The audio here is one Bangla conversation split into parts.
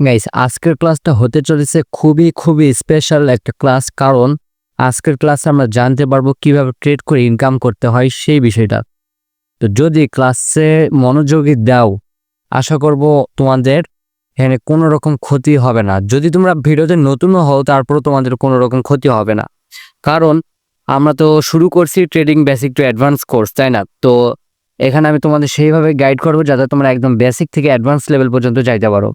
গাইস, আজকের ক্লাসটা হতে চলেছে খুবই স্পেশাল একটা ক্লাস। কারণ আজকের ক্লাসে আমরা জানতে পারবো কিভাবে ট্রেড করে ইনকাম করতে হয় সেই বিষয়টা। তো যদি ক্লাসে মনোযোগী দাও, আশা করব তোমাদের এখানে কোনো রকম ক্ষতি হবে না। যদি তোমরা ভিডিওতে নতুনও হও, তারপরও তোমাদের কোনো রকম ক্ষতি হবে না। কারণ আমরা তো শুরু করছি trading basic to advance course, তাই না? তো এখানে আমি তোমাদের সেইভাবে গাইড করবো যাতে তোমরা একদম বেসিক থেকে অ্যাডভান্স লেভেল পর্যন্ত যাইতে পারো।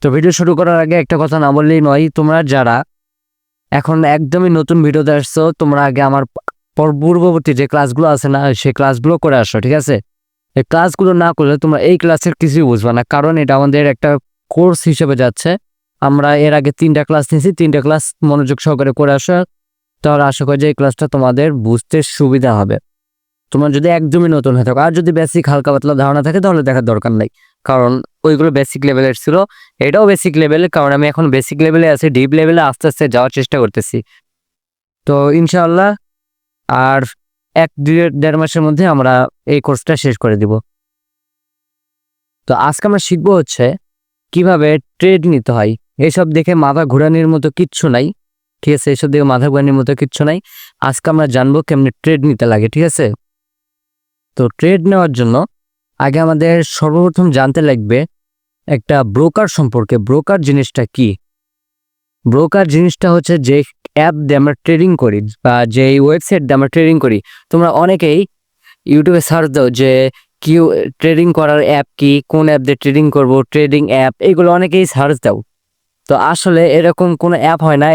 তো ভিডিও শুরু করার আগে একটা কথা না বললেই নয়, তোমরা যারা এখন একদমই নতুন ভিডিওতে আসছো, তোমরা আগে আমার পূর্ববর্তী যে ক্লাসগুলো আছে না, সেই ক্লাসগুলো করে আসো, ঠিক আছে? এই ক্লাসগুলো না করলে তোমরা এই ক্লাসের কিছুই বুঝবে না, কারণ এটা আমাদের একটা কোর্স হিসেবে যাচ্ছে। আমরা এর আগে 3টা ক্লাস নিয়েছি, 3টা ক্লাস মনোযোগ সহকারে করে আসো, তাহলে আশা করি যে এই ক্লাসটা তোমাদের বুঝতে সুবিধা হবে। তোমরা যদি একদমই নতুন হয়ে থাকো, আর যদি বেসিক হালকা পাতলা ধারণা থাকে তাহলে দেখার দরকার নাই, কারণ ওইগুলো বেসিক লেভেলের ছিল, এটাও বেসিক লেভেলের। কারণ আমি এখন বেসিক লেভেলে আছি, ডিপ লেভেলে আস্তে আস্তে যাওয়ার চেষ্টা করতেছি। তো ইনশাআল্লাহ আর 1-1.5 মাসের মধ্যে আমরা এই কোর্সটা শেষ করে দিব। তো আজকে আমরা শিখবো হচ্ছে কিভাবে ট্রেড নিতে হয়। এইসব দেখে মাথা ঘোরানোর মতো কিচ্ছু নাই, ঠিক আছে? এইসব দেখে মাথা ঘোরানোর মতো কিচ্ছু নাই। আজকে আমরা জানবো কেমনে ট্রেড নিতে লাগে, ঠিক আছে? তো ট্রেড নেওয়ার জন্য আগে আমাদের সর্বপ্রথম জানতে লাগবে একটা ব্রোকার সম্পর্কে। ব্রোকার জিনিসটা কি? ব্রোকার জিনিসটা হচ্ছে যে অ্যাপ দিয়ে আমরা ট্রেডিং করি বা যে ওয়েবসাইট দিয়ে আমরা ট্রেডিং করি। তোমরা অনেকেই ইউটিউবে সার্চ দাও যে কি ট্রেডিং করার অ্যাপ কি, কোন অ্যাপ দিয়ে ট্রেডিং করব, ট্রেডিং অ্যাপ, এগুলো অনেকেই সার্চ দাও। তো আসলে এরকম কোনো অ্যাপ হয় না,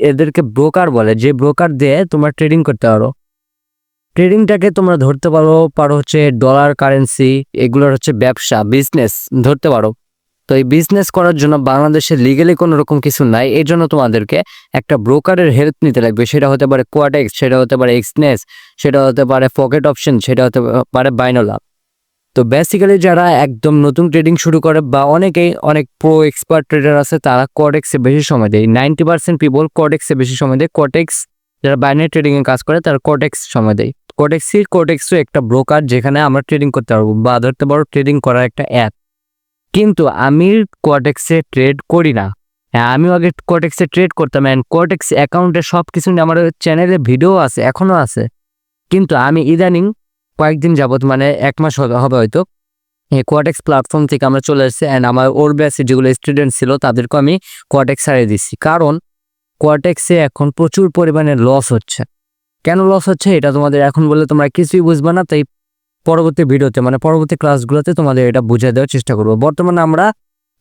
এদেরকে ব্রোকার বলে। যে ব্রোকার দিয়ে তোমরা ট্রেডিং করতে পারো। ট্রেডিংটাকে তোমরা ধরতে পারো হচ্ছে ডলার কারেন্সি, এগুলোর হচ্ছে ব্যবসা, বিজনেস ধরতে পারো। তো এই বিজনেস করার জন্য বাংলাদেশে লিগেলি কোনো রকম কিছু নাই, এই জন্য তোমাদেরকে একটা ব্রোকারের হেল্প নিতে লাগবে। সেটা হতে পারে কোয়াটেক্স, সেটা হতে পারে এক্সনেস, সেটা হতে পারে পকেট অপশন, সেটা হতে পারে বাইনোলা। তো বেসিক্যালি যারা একদম নতুন ট্রেডিং শুরু করে বা অনেক প্রো এক্সপার্ট ট্রেডার আছে, তারা কোয়াটেক্সে বেশি সময় দেয়। 90% পিপল কোয়াটেক্সে বেশি সময় দেয়। কোয়াটেক্স যারা বাইনারি ট্রেডিং এ কাজ করে তারা কোয়াটেক্স সময় দেয়। কোয়াটেক্সও একটা ব্রোকার, যেখানে আমরা ট্রেডিং করতে পারবো বা ধরতে পারো ট্রেডিং করার একটা অ্যাপ। কিন্তু আমি কোয়াটেক্সে ট্রেড করি না। হ্যাঁ, আমিও আগে কোয়াটেক্সে ট্রেড করতাম, অ্যান্ড কোয়াটেক্স অ্যাকাউন্টে সব কিছু নিয়ে আমার চ্যানেলে ভিডিও আছে, এখনো আছে। কিন্তু আমি ইদানিং কয়েকদিন যাবত, মানে 1 মাস হবে হয়তো, এই কোয়াটেক্স প্ল্যাটফর্ম থেকে আমরা চলে এসেছি। অ্যান্ড আমার ওর ব্যাচে যেগুলো স্টুডেন্ট ছিল তাদেরকে আমি কোয়াটেক্স ছাড়িয়ে দিচ্ছি, কারণ কোয়াটেক্সে এখন প্রচুর পরিমাণে লস হচ্ছে। কেন লস হচ্ছে এটা তোমাদের এখন বললে তোমরা কিছুই বুঝবে না, তাই পরবর্তী ভিডিওতে, মানে পরবর্তী ক্লাসগুলোতে তোমাদের এটা বুঝিয়ে দেওয়ার চেষ্টা করবো। বর্তমানে আমরা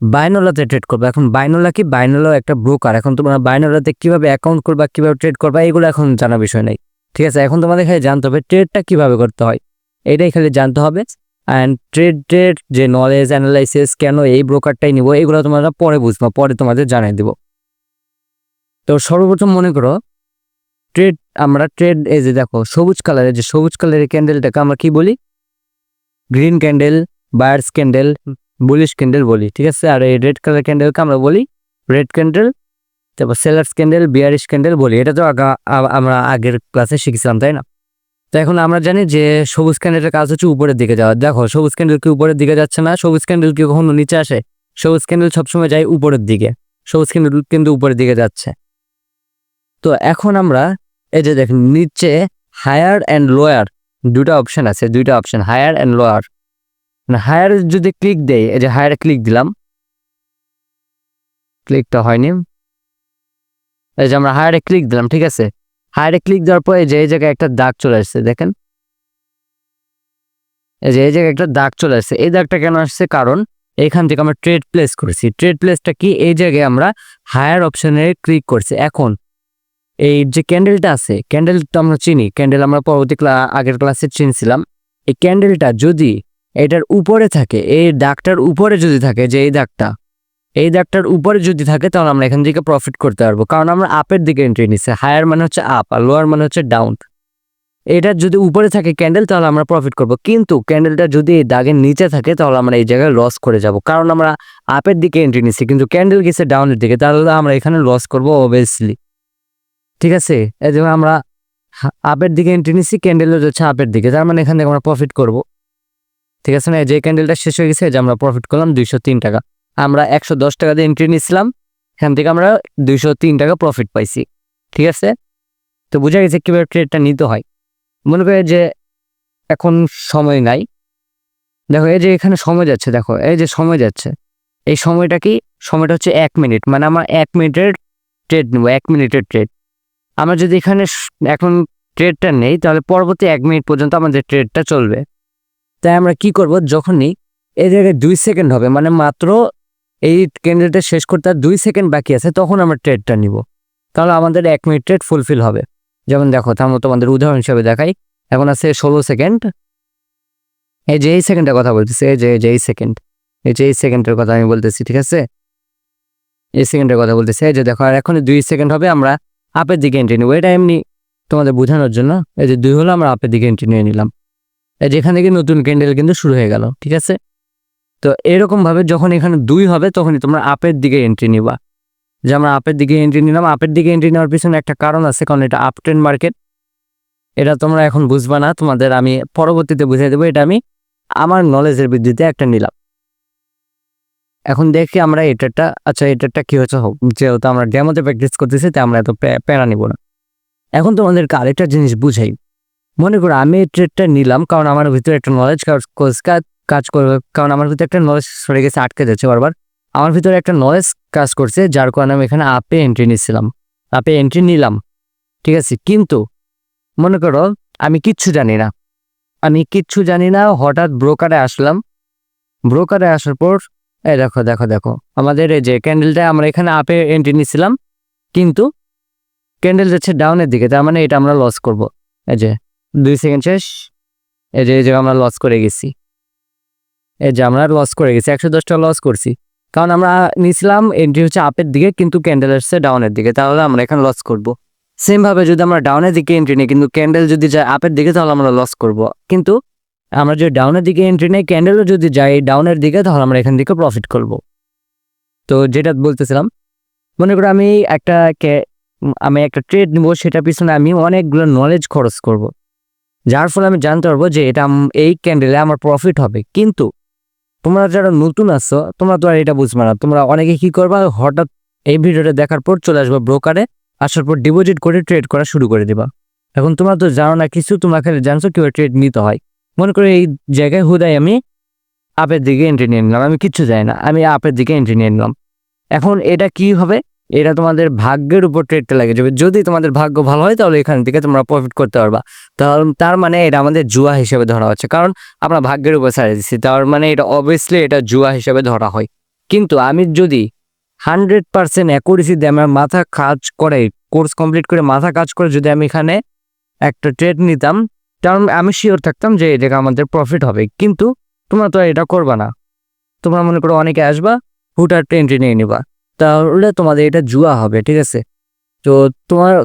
বাইনোলাতে ট্রেড করবো। এখন বাইনোলা কি? বাইনোলা একটা ব্রোকার। এখন তোমরা বাইনোলাতে কিভাবে অ্যাকাউন্ট করবা, কিভাবে ট্রেড করবা, এগুলো এখন জানা বিষয় নেই, ঠিক আছে? এখন তোমাদের খালি জানতে হবে ট্রেডটা কিভাবে করতে হয়, এটাই খালি জানতে হবে। অ্যান্ড ট্রেডের যে নলেজ অ্যানালাইসিস, কেন এই ব্রোকারটাই নিব, এগুলো তোমরা পরে বুঝবা, পরে তোমাদের জানিয়ে দিব। তো সর্বপ্রথম মনে করো ট্রেড এই যে দেখো সবুজ কালারের ক্যান্ডেলটাকে আমরা কি বলি? Green candle, buyers candle, bullish candle বলি, ঠিক আছে? আর এই রেড কালার ক্যান্ডেলকে আমরা বলি রেড ক্যান্ডেল, তারপর সেলার্স ক্যান্ডেল, বিয়ারিশ ক্যান্ডেল বলি। এটা তো আমরা আগের ক্লাসে শিখেছিলাম, তাই না? তো এখন আমরা জানি যে সবুজ ক্যান্ডেলের কাজ হচ্ছে উপরের দিকে যাওয়া। দেখো সবুজ ক্যান্ডেল কি উপরের দিকে যাচ্ছে না? সবুজ ক্যান্ডেল কি কখনো নিচে আসে? সবুজ ক্যান্ডেল সবসময় যায় উপরের দিকে। সবুজ ক্যান্ডেল কিন্তু উপরের দিকে যাচ্ছে। তো এখন আমরা এই যে দেখেন নিচে হায়ার অ্যান্ড লোয়ার দুটা অপশন আছে, হায়ার অ্যান্ড লোয়ার। হায়ার যদি ক্লিক দেই, এই যে হায়ারে ক্লিক দিলাম, ক্লিকটা হয়নি, এই যে আমরা হায়ারে ক্লিক দিলাম, ঠিক আছে? হায়ারে ক্লিক দেওয়ার পরে যে এই জায়গায় একটা দাগ চলে আসছে, দেখেন এই যে এই জায়গায় একটা দাগ চলে আসছে। এই দাগটা কেন আসছে? কারণ এখান থেকে আমরা ট্রেড প্লেস করেছি। ট্রেড প্লেসটা কি? এই জায়গায় আমরা হায়ার অপশনে ক্লিক করছি। এখন এই যে ক্যান্ডেলটা আছে, ক্যান্ডেলটা আমরা চিনি, ক্যান্ডেল আমরা আগের ক্লাসে চিনছিলাম। এই ক্যান্ডেলটা যদি এটার উপরে থাকে, এই দাগটার উপরে যদি থাকে, যে এই দাগটার উপরে যদি থাকে, তাহলে আমরা এখান থেকে প্রফিট করতে পারবো, কারণ আমরা আপের দিকে এন্ট্রি নিচ্ছি। হায়ার মানে হচ্ছে আপ আর লোয়ার মানে হচ্ছে ডাউন। এটা যদি উপরে থাকে ক্যান্ডেল, তাহলে আমরা প্রফিট করব। কিন্তু ক্যান্ডেলটা যদি এই দাগের নিচে থাকে, তাহলে আমরা এই জায়গায় লস করে যাব, কারণ আমরা আপের দিকে এন্ট্রি নিচ্ছি, কিন্তু ক্যান্ডেল গেছে ডাউনের দিকে, তাহলে আমরা এখানে লস করব অবভিয়াসলি, ঠিক আছে? এই জন্য আমরা আপের দিকে এন্ট্রি নিচ্ছি, ক্যান্ডেল হচ্ছে আপের দিকে, তার মানে এখান থেকে আমরা প্রফিট করব, ঠিক আছে না? যে ক্যান্ডেলটা শেষ হয়ে গেছে, যে আমরা প্রফিট করলাম 203 টাকা। আমরা 110 টাকা দিয়ে এন্ট্রি নিয়েছিলাম, এখান থেকে আমরা 203 টাকা প্রফিট পাইছি। ঠিক আছে, তো বোঝা গেছে কীভাবে ট্রেডটা নিতে হয়। মনে করে যে এখন সময় নাই, দেখো এই যে এখানে সময় যাচ্ছে, দেখো এই যে সময় যাচ্ছে, এই সময়টা কি, সময়টা হচ্ছে 1 মিনিট, মানে আমার 1 মিনিটের ট্রেড নেবো, 1 মিনিটের ট্রেড। আমরা যদি এখানে এখন ট্রেডটা নেই তাহলে পরবর্তী 1 মিনিট পর্যন্ত আমাদের ট্রেডটা চলবে। তাই আমরা কি করব, যখনই এই জায়গায় 2 সেকেন্ড হবে, মানে মাত্র এই ক্যান্ডেলটা শেষ করতে আর 2 সেকেন্ড বাকি আছে, তখন আমরা ট্রেডটা নিব, তাহলে আমাদের 1 মিনিট ট্রেড ফুলফিল হবে। যেমন দেখো, তার মতো তোমাদের উদাহরণ হিসাবে দেখাই, এখন আছে 16 সেকেন্ড, এই যে এই সেকেন্ডের কথা বলতেছি, এই যে এই সেকেন্ড, এই যে এই সেকেন্ডের কথা আমি বলতেছি। ঠিক আছে, এই সেকেন্ডের কথা বলতেছি। এই যে দেখো, আর এখন 2 সেকেন্ড হবে, আমরা আপের দিকে এন্ট্রি নেবো। এটা এমনি তোমাদের বোঝানোর জন্য, এই যে 2 হলো, আমরা আপের দিকে এন্ট্রি নিয়ে নিলাম। এই যে এখান থেকে নতুন ক্যান্ডেল কিন্তু শুরু হয়ে গেল। ঠিক আছে, তো এরকমভাবে যখন এখানে 2 হবে তখনই তোমরা আপের দিকে এন্ট্রি নিবা। যে আমরা আপের দিকে এন্ট্রি নিলাম, আপের দিকে এন্ট্রি নেওয়ার পিছনে একটা কারণ আছে, কারণ এটা আপ ট্রেন্ড মার্কেট। এটা তোমরা এখন বুঝবা না, তোমাদের আমি পরবর্তীতে বুঝিয়ে দেবো। এটা আমি আমার নলেজের ভিত্তিতে একটা নিলাম। এখন দেখি আমরা এটারটা, আচ্ছা এটারটা কি হচ্ছে, হোক, যেহেতু আমরা ডেমোতে প্র্যাকটিস করতেছি তাই আমরা এত প্যারা নিব না। এখন তোমাদেরকে আরেকটা জিনিস বুঝাই। মনে করো আমি এই ট্রেডটা নিলাম কারণ আমার ভিতরে একটা নলেজ কাজ করবে, কারণ আমার ভিতরে একটা নলেজ সরে গেছে, আটকে যাচ্ছে বারবার। আমার ভিতরে একটা নলেজ কাজ করছে, যার কারণে আমি এখানে আপে এন্ট্রি নিচ্ছিলাম, আপে এন্ট্রি নিলাম। ঠিক আছে, কিন্তু মনে করো আমি কিচ্ছু জানি না, হঠাৎ ব্রোকারে আসলাম। ব্রোকারে আসার পর এই দেখো দেখো দেখো আমাদের এই যে ক্যান্ডেলটা, আমরা এখানে আপে এন্ট্রি নিচ্ছিলাম, কিন্তু ক্যান্ডেল যাচ্ছে ডাউনের দিকে, তার মানে এটা আমরা লস করব। এই যে 2 সেকেন্ড শেষ, এই যে আমরা লস করে গেছি, এই যে আমরা লস করে গেছি, 110 টাকা লস করছি, কারণ আমরা নিয়েছিলাম এন্ট্রি হচ্ছে আপের দিকে, কিন্তু ক্যান্ডেল আসছে ডাউনের দিকে, তাহলে আমরা এখানে লস করব। সেমভাবে যদি আমরা ডাউনের দিকে এন্ট্রি নিই, কিন্তু ক্যান্ডেল যদি যায় আপের দিকে, তাহলে আমরা লস করব। কিন্তু আমরা যদি ডাউনের দিকে এন্ট্রি নেই, ক্যান্ডেলও যদি যায় ডাউনের দিকে, তাহলে আমরা এখান থেকে প্রফিট করব। তো যেটা বলতেছিলাম, মনে করো আমি একটা ট্রেড নিব, সেটার পিছনে আমি অনেকগুলো নলেজ খরচ করব, যার ফলে আমি জানতে পারবো যে এটা এই ক্যান্ডেলে আমার প্রফিট হবে। কিন্তু তোমরা যারা নতুন আছো, তোমরা তো আর এটা বুঝবে না। তোমরা অনেকে কি করবা, হঠাৎ এই ভিডিওটা দেখার পর চলে আসবা ব্রোকারে, আসার পর ডিপোজিট করে ট্রেড করা শুরু করে দিবা। এখন তোমরা তো জানো না কিছু, তোমরা খালি জানছো কিভাবে ট্রেড নিতে হয়। মনে করো এই জায়গায় হুদায় আমি আপের দিকে এন্ট্রি নিয়ে নিলাম, আমি কিচ্ছু জানি না, আমি আপের দিকে এন্ট্রি নিয়ে নিলাম। এখন এটা কি হবে, এটা তোমাদের ভাগ্যের উপর ট্রেডটা লাগে যাবে। যদি তোমাদের ভাগ্য ভালো হয় তাহলে এখান থেকে তোমরা প্রফিট করতে পারবা। তার মানে এটা আমাদের জুয়া হিসেবে ধরা হচ্ছে, কারণ আমরা ভাগ্যের উপর ছাড়িয়ে দিচ্ছি, তার মানে এটা অবভিয়াসলি এটা জুয়া হিসেবে ধরা হয়। কিন্তু আমি যদি 100% অ্যাকুরেসি দিয়ে আমার মাথা কাজ করে, কোর্স কমপ্লিট করে মাথা কাজ করে যদি আমি এখানে একটা ট্রেড নিতাম, কারণ আমি শিওর থাকতাম যে এটা আমাদের প্রফিট হবে। কিন্তু তোমরা তো এটা করবা না, তোমরা মনে করো অনেকে আসবা, হুটার এন্ট্রি নিয়ে নিবা, তাহলে তোমাদের এটা জুয়া হবে। ঠিক আছে, তো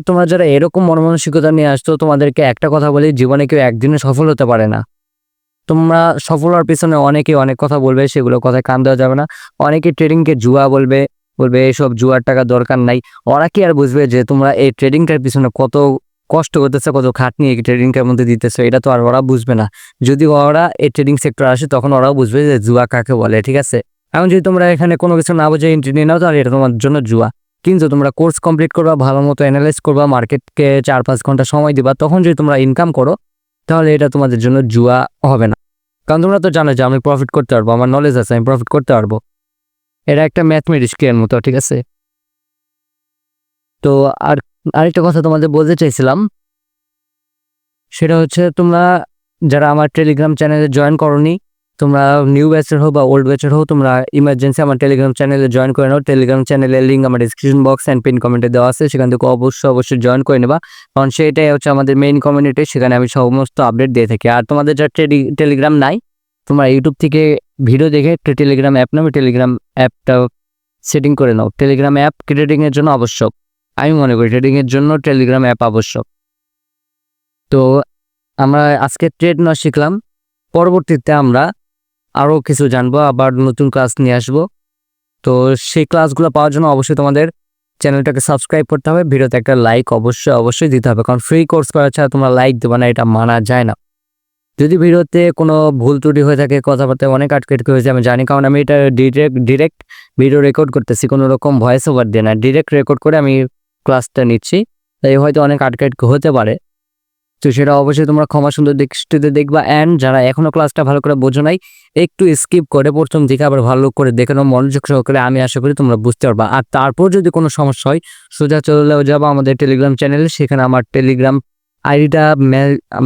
তোমরা যারা এরকম মনমানসিকতা নিয়ে আসতো, তোমাদেরকে একটা কথা বলি, জীবনে কেউ একদিনে সফল হতে পারে না। তোমরা সফল হওয়ার পিছনে অনেকে অনেক কথা বলবে, সেগুলো কথায় কান দেওয়া যাবে না। অনেকে ট্রেডিংকে জুয়া বলবে এসব জুয়ার টাকা দরকার নাই। ওরা কি আর বুঝবে যে তোমরা এই ট্রেডিংটার পিছনে কত কষ্ট করতেছে, কত খাটনি এই ট্রেডিংটার মধ্যে দিতেছে, এটা তো আর ওরা বুঝবে না। যদি ওরা এই ট্রেডিং সেক্টর আসে, তখন ওরাও বুঝবে যে জুয়া কাকে বলে। ঠিক আছে, এখন যদি তোমরা এখানে কোনো কিছু না বুঝে এন্ট্রি নিয়ে নাও, তাহলে এটা তোমার জন্য জুয়া। কিন্তু তোমরা কোর্স কমপ্লিট করবা, ভালো মতো অ্যানালাইজ করবা, মার্কেটকে 4-5 ঘন্টা সময় দিবা, তখন যদি তোমরা ইনকাম করো, তাহলে এটা তোমাদের জন্য জুয়া হবে না। কারণ তোমরা তো জানো যে আমি প্রফিট করতে পারবো, আমার নলেজ আছে, আমি প্রফিট করতে পারবো। এটা একটা ম্যাথমেটিক্সের মতো। ঠিক আছে, তো আরেকটা কথা তোমাদের বলতে চাইছিলাম, সেটা হচ্ছে তোমরা যারা আমার টেলিগ্রাম চ্যানেলে জয়েন করোনি, তোমরা নিউ ব্যাচের হোক বা ওল্ড ব্যাচের হোক, তোমরা ইমার্জেন্সি আমার টেলিগ্রাম চ্যানেলে জয়েন করে নাও। টেলিগ্রাম চ্যানেলের লিঙ্ক আমার ডিসক্রিপশন বক্স অ্যান্ড পিন কমেন্টে দেওয়া আছে, সেখান থেকে অবশ্যই জয়েন করে নেবা, কারণ সেটাই হচ্ছে আমাদের মেইন কমিউনিটি, সেখানে আমি সমস্ত আপডেট দিয়ে থাকি। আর তোমাদের যারা টেলিগ্রাম নাই, তোমরা ইউটিউব থেকে ভিডিও দেখে একটা টেলিগ্রাম অ্যাপ নাও, টেলিগ্রাম অ্যাপটা সেটিং করে নাও। টেলিগ্রাম অ্যাপ ট্রেডিংয়ের জন্য আবশ্যক, আমি মনে করি ট্রেডিংয়ের জন্য টেলিগ্রাম অ্যাপ আবশ্যক। তো আমরা আজকে ট্রেড না শিখলাম, পরবর্তীতে আমরা আরও কিছু জানবো, আবার নতুন ক্লাস নিয়ে আসবো। তো সেই ক্লাসগুলো পাওয়ার জন্য অবশ্যই তোমাদের চ্যানেলটাকে সাবস্ক্রাইব করতে হবে, ভিডিওতে একটা লাইক অবশ্যই দিতে হবে, কারণ ফ্রি কোর্স করা ছাড়া তোমরা লাইক দেবে না, এটা মানা যায় না। যদি ভিডিওতে কোনো ভুল ত্রুটি হয়ে থাকে, কথাবার্তায় অনেক আটকে হয়েছে আমি জানি, কারণ আমি এটা ডিরেক্ট ভিডিও রেকর্ড করতেছি, কোনো রকম ভয়েস ওভার দিয়ে না, ডিরেক্ট রেকর্ড করে আমি ক্লাসটা নিচ্ছি, তাই হয়তো অনেক আটকে হতে পারে। তো সেটা অবশ্যই তোমরা ক্ষমা সুন্দর দৃষ্টিতে দেখবা। অ্যান্ড যারা এখনও ক্লাসটা ভালো করে বোঝো নাই, একটু স্কিপ করে প্রথম দিকে আবার ভালো করে দেখে নাও মনোযোগ সহকারে, আমি আশা করি তোমরা বুঝতে পারবা। আর তারপর যদি কোনো সমস্যা হয় সোজা চলেও যাবো আমাদের টেলিগ্রাম চ্যানেলে, সেখানে আমার টেলিগ্রাম আইডিটা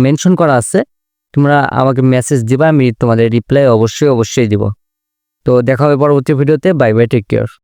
মেনশন করা আছে, তোমরা আমাকে মেসেজ দিবা, আমি তোমাদের রিপ্লাই অবশ্যই দিব। তো দেখা হবে পরবর্তী ভিডিওতে। Bye bye, take care.